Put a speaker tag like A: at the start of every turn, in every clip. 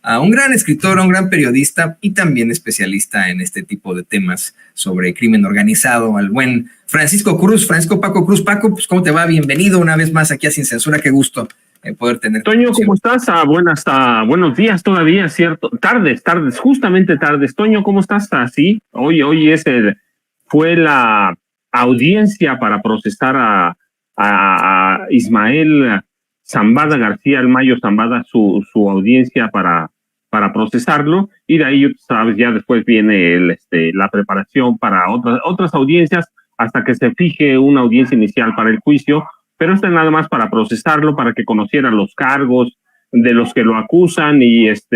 A: a un gran escritor, a un gran periodista y también especialista en este tipo de temas sobre crimen organizado, al buen Francisco Cruz, Francisco Paco Cruz. Paco, pues ¿cómo te va? Bienvenido una vez más aquí a Sin Censura, qué gusto poder tener.
B: Toño, ¿cómo estás? Buenos días todavía, ¿cierto? Tardes, justamente tardes. Toño, ¿cómo estás? Sí, hoy fue la audiencia para procesar a Ismael Zambada García, el Mayo Zambada, su audiencia para procesarlo, y de ahí, sabes, ya después viene la preparación para otras audiencias hasta que se fije una audiencia inicial para el juicio, pero esto es nada más para procesarlo, para que conocieran los cargos de los que lo acusan, y eso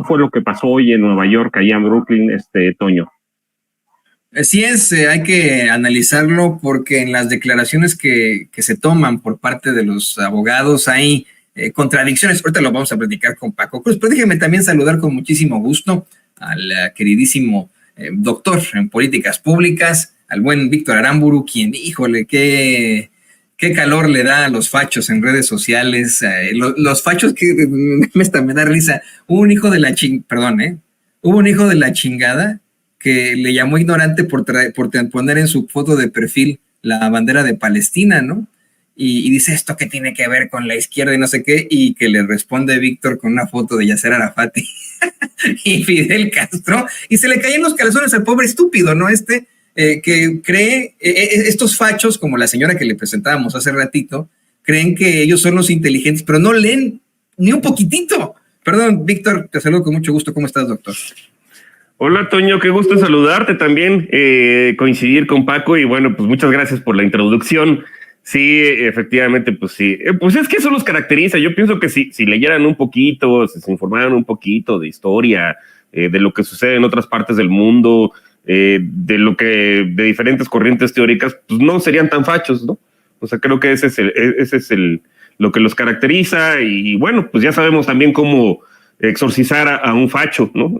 B: fue lo que pasó hoy en Nueva York, allá en Brooklyn, Toño.
A: Así es, hay que analizarlo porque en las declaraciones que se toman por parte de los abogados hay contradicciones. Ahorita lo vamos a platicar con Paco Cruz, pero déjeme también saludar con muchísimo gusto al queridísimo doctor en políticas públicas, al buen Víctor Aramburu, quien, híjole, qué calor le da a los fachos en redes sociales. Los fachos que me da risa. Hubo un hijo de la chingada que le llamó ignorante por poner en su foto de perfil la bandera de Palestina, ¿no? Y dice, ¿esto qué tiene que ver con la izquierda y no sé qué? Y que le responde Víctor con una foto de Yasser Arafat y Fidel Castro, y se le caen los calzones al pobre estúpido, ¿no? Que cree, estos fachos, como la señora que le presentábamos hace ratito, creen que ellos son los inteligentes, pero no leen ni un poquitito. Perdón, Víctor, te saludo con mucho gusto. ¿Cómo estás, doctor?
B: Hola, Toño, qué gusto saludarte también, coincidir con Paco, y bueno, pues muchas gracias por la introducción. Sí, efectivamente, pues sí. Pues es que eso los caracteriza. Yo pienso que si leyeran un poquito, si se informaran un poquito de historia, de lo que sucede en otras partes del mundo, de diferentes corrientes teóricas, pues no serían tan fachos, ¿no? O sea, creo que ese es lo que los caracteriza, y bueno, pues ya sabemos también cómo exorcizar a un facho, ¿no?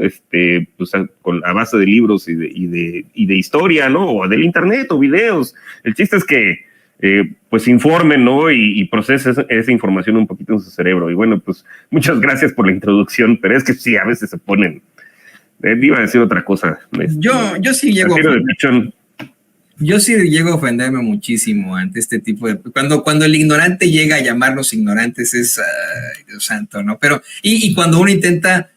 B: Pues a base de libros y de historia, ¿no? O del internet o videos. El chiste es que pues informen, ¿no? Y procesen esa información un poquito en su cerebro. Y bueno, pues muchas gracias por la introducción, pero es que sí, a veces se ponen. Iba a decir otra cosa.
A: Yo sí llego a ofenderme muchísimo ante este tipo de... Cuando el ignorante llega a llamarnos ignorantes es... Dios santo, ¿no? Pero, y cuando uno intenta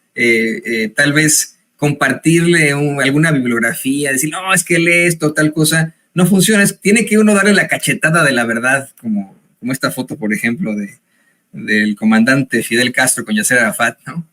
A: tal vez compartirle alguna bibliografía, decir, no, es que lee esto, tal cosa, no funciona. Tiene que uno darle la cachetada de la verdad, como esta foto, por ejemplo, del comandante Fidel Castro con Yasser Arafat, ¿no?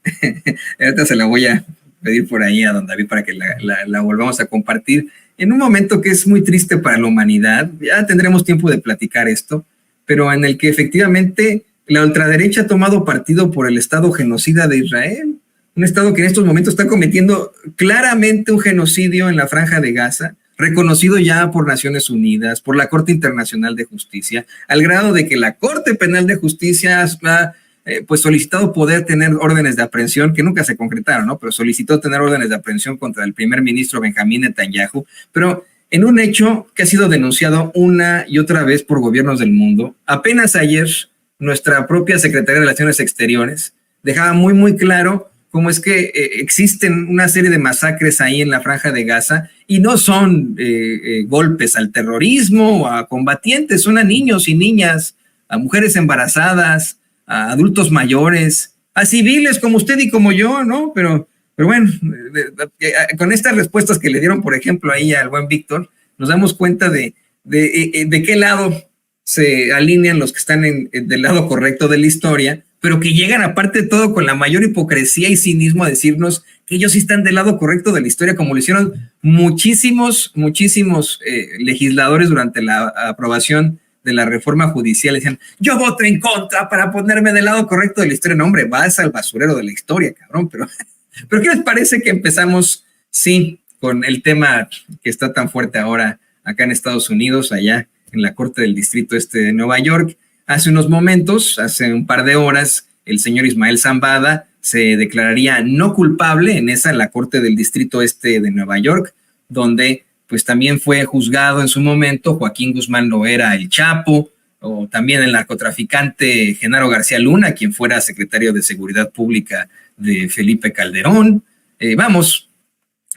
A: Ahorita se la voy a pedir por ahí a don David para que la volvamos a compartir en un momento que es muy triste para la humanidad. Ya tendremos tiempo de platicar esto, pero en el que efectivamente la ultraderecha ha tomado partido por el Estado genocida de Israel, un Estado que en estos momentos está cometiendo claramente un genocidio en la Franja de Gaza, reconocido ya por Naciones Unidas, por la Corte Internacional de Justicia, al grado de que la Corte Penal de Justicia ha pues solicitado poder tener órdenes de aprehensión, que nunca se concretaron, ¿no? Pero solicitó tener órdenes de aprehensión contra el primer ministro Benjamín Netanyahu, pero en un hecho que ha sido denunciado una y otra vez por gobiernos del mundo. Apenas ayer, nuestra propia Secretaría de Relaciones Exteriores dejaba muy, muy claro cómo es que existen una serie de masacres ahí en la Franja de Gaza, y no son golpes al terrorismo o a combatientes, son a niños y niñas, a mujeres embarazadas, a adultos mayores, a civiles como usted y como yo, ¿no? Pero bueno, con estas respuestas que le dieron, por ejemplo, ahí al buen Víctor, nos damos cuenta de qué lado se alinean los que están del lado correcto de la historia, pero que llegan aparte de todo con la mayor hipocresía y cinismo a decirnos que ellos sí están del lado correcto de la historia, como lo hicieron muchísimos legisladores durante la aprobación de la reforma judicial. Decían, yo voto en contra para ponerme del lado correcto de la historia. No, hombre, vas al basurero de la historia, cabrón. Pero ¿qué les parece que empezamos, sí, con el tema que está tan fuerte ahora acá en Estados Unidos, allá en la Corte del Distrito de Nueva York? Hace unos momentos, hace un par de horas, el señor Ismael Zambada se declararía no culpable en la Corte del Distrito de Nueva York, donde pues también fue juzgado en su momento Joaquín Guzmán Loera, el Chapo, o también el narcotraficante Genaro García Luna, quien fuera secretario de Seguridad Pública de Felipe Calderón.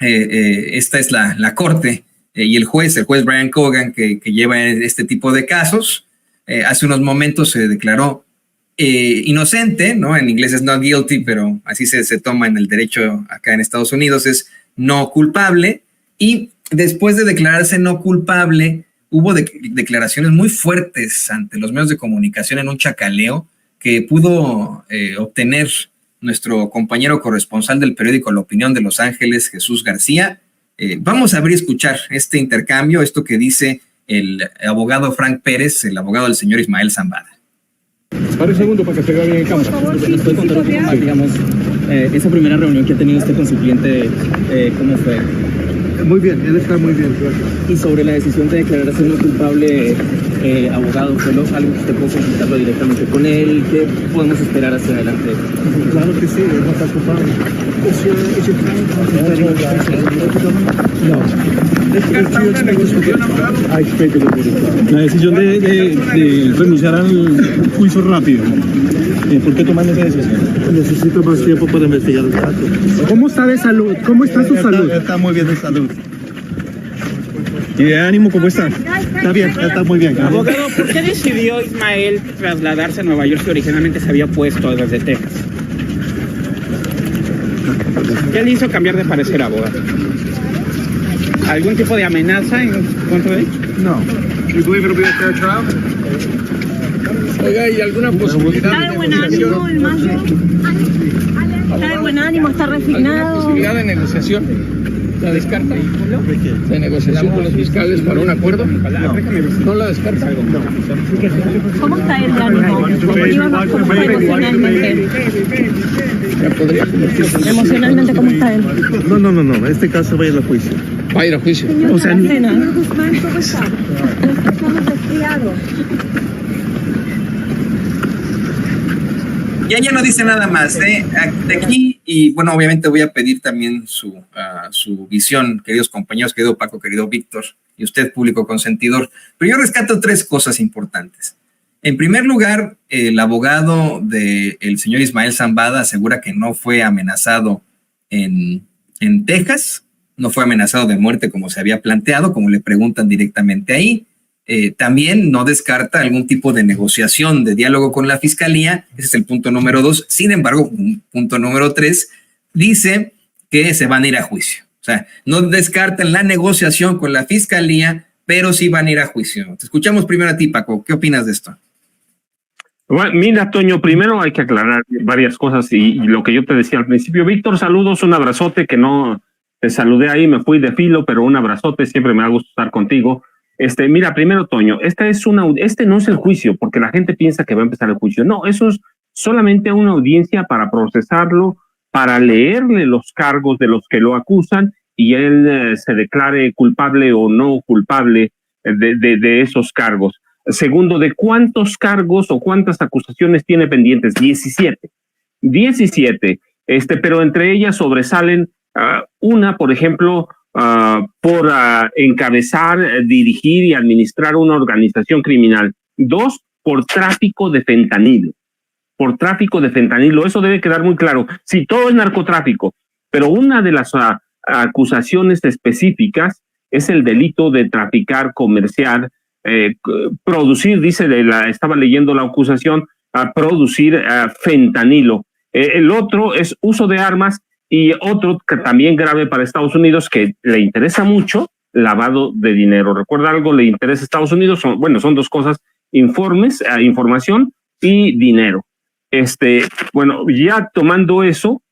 A: Esta es la corte y el juez Brian Cogan, que lleva este tipo de casos. Hace unos momentos se declaró inocente, ¿no? En inglés es not guilty, pero así se toma en el derecho acá en Estados Unidos, es no culpable. Y después de declararse no culpable, hubo declaraciones muy fuertes ante los medios de comunicación en un chacaleo que pudo obtener nuestro compañero corresponsal del periódico La Opinión de Los Ángeles, Jesús García. Vamos a abrir y escuchar este intercambio, esto que dice el abogado Frank Pérez, el abogado del señor Ismael Zambada.
C: Para un segundo para que se vea bien en cámara.
D: Por favor, ¿nos puede contar un poco más, digamos, esa primera reunión que ha tenido usted con su cliente, cómo fue?
C: Muy bien, él está muy bien, gracias.
D: Y sobre la decisión de declararse no culpable, abogado, ¿fue algo que usted puede consultarlo directamente con él? ¿Qué podemos esperar hacia adelante?
C: Claro que sí, él no está culpable.
E: La decisión de renunciar al juicio rápido. ¿Por qué toman esa decisión?
C: Necesito más tiempo para investigar el caso.
E: ¿Cómo está de salud? ¿Cómo está su salud?
C: Está muy bien de salud.
E: ¿Y de ánimo cómo está?
C: Está bien, está muy bien.
F: Abogado, ¿por qué decidió Ismael trasladarse a Nueva York si originalmente se había puesto desde Texas? ¿Qué le hizo cambiar de parecer, abogado? ¿Algún tipo de amenaza en contra de él?
C: No.
F: Oiga, ¿y alguna posibilidad
G: Está de buen ánimo, el mayo. Está de buen ánimo, está resignado.
F: posibilidad de negociación? ¿La descarta? ¿De negociación con los fiscales para un acuerdo? No la descarta.
G: ¿Cómo está él de ánimo? ¿Cómo está emocionalmente? Emocionalmente, ¿cómo está él?
C: No. Este caso va a ir a juicio.
F: Va a ir a juicio.
G: Señor Saracena.
C: No.
G: Guzmán, ¿cómo está? Estamos resfriados.
A: Ya no dice nada más de aquí, y bueno, obviamente voy a pedir también su visión, queridos compañeros, querido Paco, querido Víctor, y usted, público consentidor. Pero yo rescato tres cosas importantes. En primer lugar, el abogado del señor Ismael Zambada asegura que no fue amenazado en Texas, no fue amenazado de muerte como se había planteado, como le preguntan directamente ahí. También no descarta algún tipo de negociación, de diálogo con la fiscalía. Ese es el punto número 2. Sin embargo, punto número 3 dice que se van a ir a juicio. O sea, no descartan la negociación con la fiscalía, pero sí van a ir a juicio. Te escuchamos primero a ti, Paco. ¿Qué opinas de esto?
B: Bueno, mira, Toño, primero hay que aclarar varias cosas y lo que yo te decía al principio. Víctor, saludos, un abrazote, que no te saludé ahí, me fui de filo, pero un abrazote, siempre me da gusto estar contigo. Mira, primero, Toño, este no es el juicio, porque la gente piensa que va a empezar el juicio. No, eso es solamente una audiencia para procesarlo, para leerle los cargos de los que lo acusan y él se declare culpable o no culpable de esos cargos. Segundo, ¿de cuántos cargos o cuántas acusaciones tiene pendientes? 17. 17, pero entre ellas sobresalen una, por ejemplo, por encabezar, dirigir y administrar una organización criminal. 2, por tráfico de fentanilo. Por tráfico de fentanilo, eso debe quedar muy claro. Sí, todo es narcotráfico, pero una de las acusaciones específicas es el delito de traficar, comerciar, producir, estaba leyendo la acusación, producir fentanilo. El otro es uso de armas. Y otro que también grave para Estados Unidos, que le interesa mucho, lavado de dinero. ¿Recuerda algo? Le interesa a Estados Unidos. Son dos cosas: información y dinero. Bueno, ya tomando eso,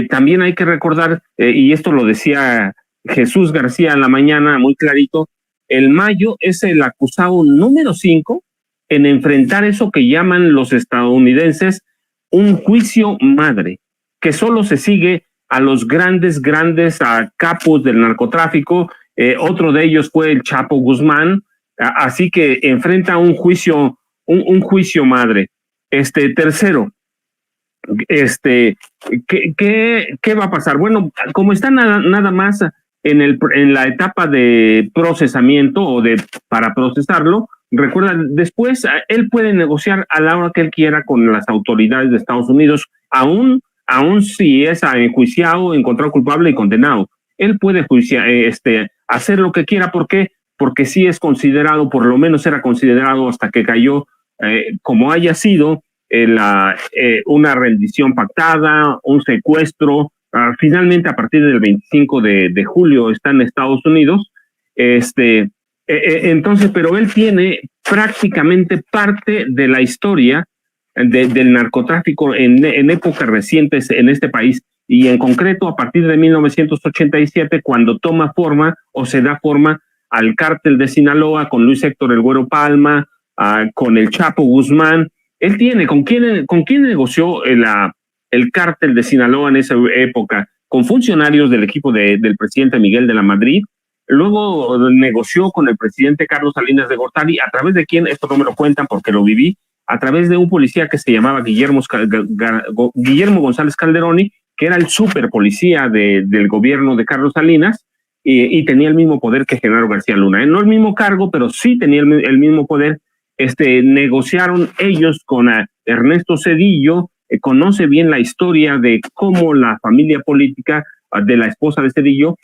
B: también hay que recordar, y esto lo decía Jesús García en la mañana, muy clarito, el Mayo es el acusado número 5 en enfrentar eso que llaman los estadounidenses un juicio madre, que solo se sigue a los grandes capos del narcotráfico. Otro de ellos fue el Chapo Guzmán, así que enfrenta un juicio madre. Tercero, ¿qué va a pasar? Bueno, como está nada más en la etapa de procesamiento o para procesarlo,
H: Recuerda, después él puede negociar a la hora que él quiera con las autoridades de Estados Unidos, aún si es enjuiciado, encontrado culpable y condenado. Él puede hacer lo que quiera. ¿Por qué? Porque sí es considerado, por lo menos era considerado hasta que cayó, como haya sido, una rendición pactada, un secuestro. Finalmente, a partir del 25 de julio está en Estados Unidos. Entonces, pero él tiene prácticamente parte de la historia del narcotráfico en épocas recientes en este país, y en concreto a partir de 1987, cuando toma forma o se da forma al cártel de Sinaloa con Luis Héctor El Güero Palma, con el Chapo Guzmán. Él tiene, ¿con quién negoció el cártel de Sinaloa en esa época? Con funcionarios del equipo del presidente Miguel de la Madrid. Luego negoció con el presidente Carlos Salinas de Gortari, a través de quién, esto no me lo cuentan porque lo viví, a través de un policía que se llamaba Guillermo González Calderoni, que era el super policía del gobierno de Carlos Salinas, y tenía el mismo poder que Genaro García Luna. No el mismo cargo, pero sí tenía el mismo poder. Negociaron ellos con Ernesto Zedillo, conoce bien la historia de cómo la familia política de la esposa de Zedillo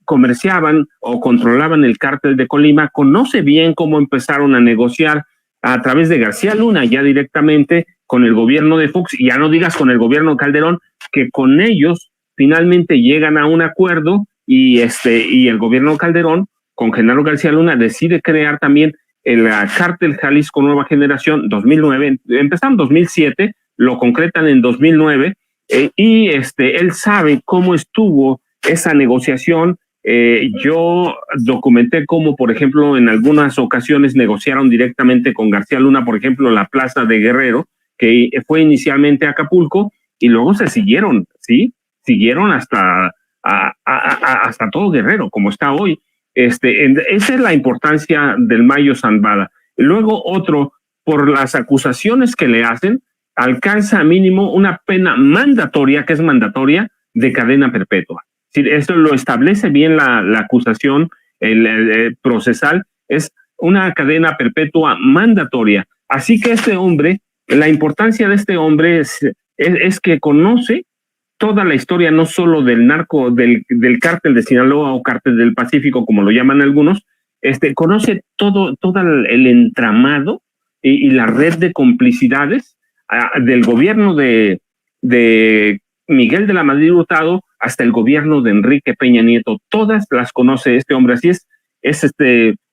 H: comerciaban o controlaban el cártel de Colima, conoce bien cómo empezaron a negociar a través de García Luna ya directamente con el gobierno de Fox, y ya no digas con el gobierno de Calderón, que con ellos finalmente llegan a un acuerdo, y el gobierno de Calderón con Genaro García Luna decide crear también el cártel Jalisco Nueva Generación 2009, empezaron en 2007, lo concretan en 2009, y él sabe cómo estuvo esa negociación. Yo documenté cómo, por ejemplo, en algunas ocasiones negociaron directamente con García Luna, por ejemplo, la plaza de Guerrero, que fue inicialmente Acapulco, y luego se siguieron, ¿sí? Siguieron hasta todo Guerrero, como está hoy. Esa es la importancia del Mayo Zambada. Luego otro, por las acusaciones que le hacen, alcanza mínimo una pena mandatoria, que es mandatoria, de cadena perpetua. Sí, eso lo establece bien la acusación el procesal, es una cadena perpetua mandatoria. Así que este hombre, la importancia de este hombre es que conoce toda la historia, no solo del del cártel de Sinaloa o cártel del Pacífico, como lo llaman algunos, conoce todo el entramado y la red de complicidades del gobierno de Miguel de la Madrid Hurtado hasta el gobierno de Enrique Peña Nieto. Todas las conoce este hombre. Así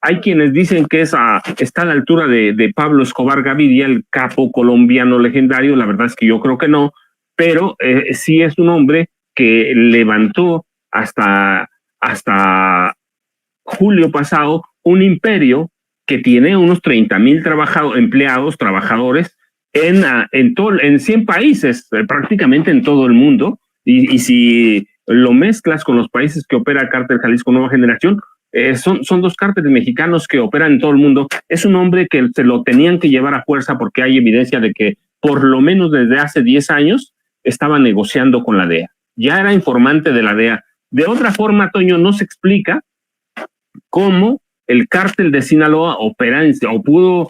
H: hay quienes dicen que está a la altura de Pablo Escobar Gaviria, el capo colombiano legendario. La verdad es que yo creo que no, pero sí es un hombre que levantó hasta julio pasado un imperio que tiene unos 30,000 trabajadores en 100 países, prácticamente en todo el mundo. Y si lo mezclas con los países que opera el cártel Jalisco Nueva Generación, son dos cárteles mexicanos que operan en todo el mundo. Es un hombre que se lo tenían que llevar a fuerza, porque hay evidencia de que por lo menos desde hace 10 años estaba negociando con la DEA. Ya era informante de la DEA. De otra forma, Toño, no se explica cómo el cártel de Sinaloa opera o pudo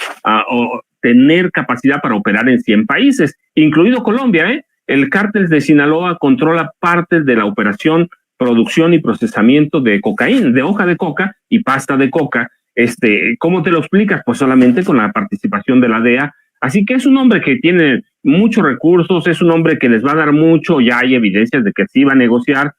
H: tener capacidad para operar en 100 países, incluido Colombia. El cártel de Sinaloa controla parte de la operación, producción y procesamiento de cocaína, de hoja de coca y pasta de coca. ¿Cómo te lo explicas? Pues solamente con la participación de la DEA. Así que es un hombre que tiene muchos recursos, es un hombre que les va a dar mucho, ya hay evidencias de que sí va a negociar.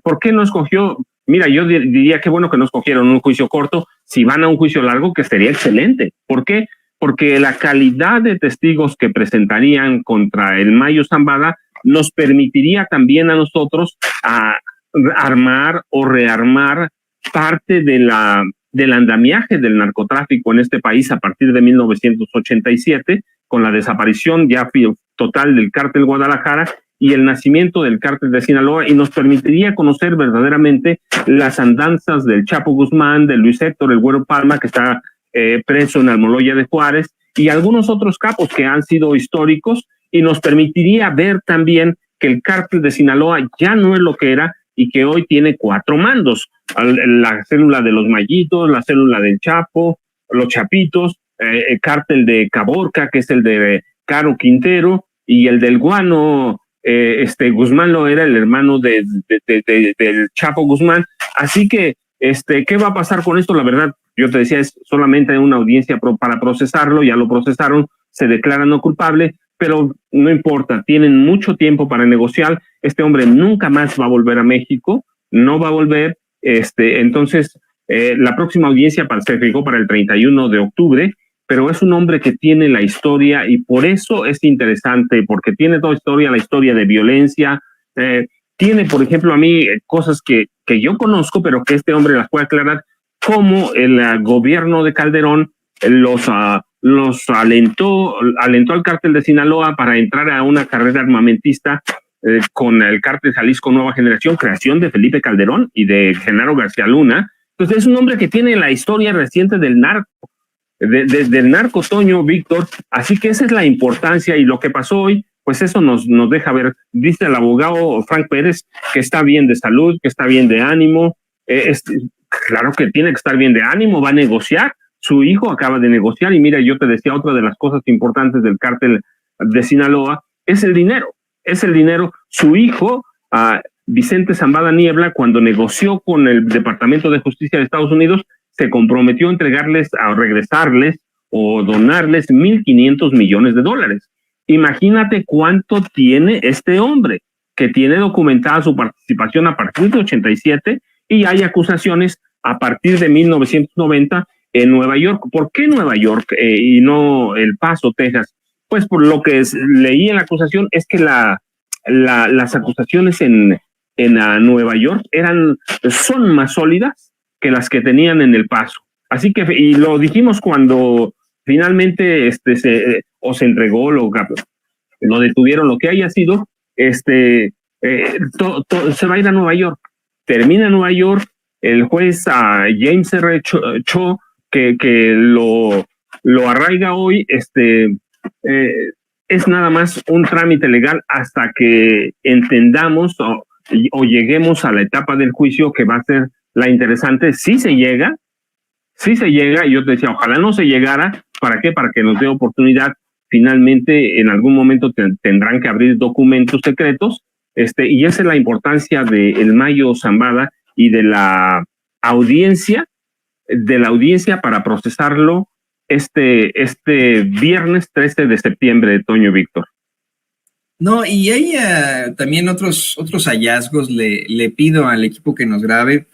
H: ¿Por qué no escogió? Mira, yo diría que bueno que no escogieron un juicio corto. Si van a un juicio largo, que sería excelente. ¿Por qué? Porque la calidad de testigos que presentarían contra el Mayo Zambada nos permitiría también a nosotros armar o rearmar parte del andamiaje del narcotráfico en este país a partir de 1987, con la desaparición ya total del cártel Guadalajara y el nacimiento del cártel de Sinaloa, y nos permitiría conocer verdaderamente las andanzas del Chapo Guzmán, de Luis Héctor El Güero Palma, que está preso en Almoloya de Juárez, y algunos otros capos que han sido históricos, y nos permitiría ver también que el cártel de Sinaloa ya no es lo que era y que hoy tiene 4 mandos: la célula de los Mayitos, la célula del Chapo, los Chapitos, el cártel de Caborca, que es el de Caro Quintero, y el del Guano, Guzmán lo era, el hermano del Chapo Guzmán. Así que, ¿qué va a pasar con esto? La verdad, yo te decía, es solamente una audiencia para procesarlo, ya lo procesaron, se declara no culpable, pero no importa, tienen mucho tiempo para negociar. Este hombre nunca más va a volver a México, no va a volver, entonces la próxima audiencia se fijó para el 31 de octubre, pero es un hombre que tiene la historia y por eso es interesante, porque tiene toda la historia de violencia, tiene, por ejemplo, a mí cosas que yo conozco, pero que este hombre las puede aclarar, como el gobierno de Calderón los alentó al cártel de Sinaloa para entrar a una carrera armamentista con el cártel Jalisco Nueva Generación, creación de Felipe Calderón y de Genaro García Luna. Entonces es un hombre que tiene la historia reciente del narco, del narco, Toño, Víctor, así que esa es la importancia y lo que pasó hoy, pues eso nos deja ver. Dice el abogado Frank Pérez que está bien de salud, que está bien de ánimo, claro que tiene que estar bien de ánimo, va a negociar, su hijo acaba de negociar y mira, yo te decía, otra de las cosas importantes del cártel de Sinaloa es el dinero, su hijo, Vicente Zambada Niebla, cuando negoció con el Departamento de Justicia de Estados Unidos, se comprometió a regresarles o donarles $1,500 millones. Imagínate cuánto tiene este hombre, que tiene documentada su participación a partir de 87 y hay acusaciones a partir de 1990 en Nueva York. ¿Por qué Nueva York y no El Paso, Texas? Pues por lo que leí en la acusación es que las acusaciones en Nueva York son más sólidas que las que tenían en El Paso. Así que, y lo dijimos cuando finalmente se entregó, lo detuvieron, lo que haya sido, se va a ir a Nueva York. Termina en Nueva York, el juez James R. Cho, que lo arraiga hoy, es nada más un trámite legal hasta que entendamos o lleguemos a la etapa del juicio que va a ser la interesante. Si se llega, y yo te decía, ojalá no se llegara. ¿Para qué? Para que nos dé oportunidad. Finalmente, en algún momento tendrán que abrir documentos secretos, y esa es la importancia de el Mayo Zambada y de la audiencia para procesarlo este viernes 13 de septiembre, Toño, Víctor.
A: No, y hay también otros hallazgos. Le pido al equipo que nos grabe.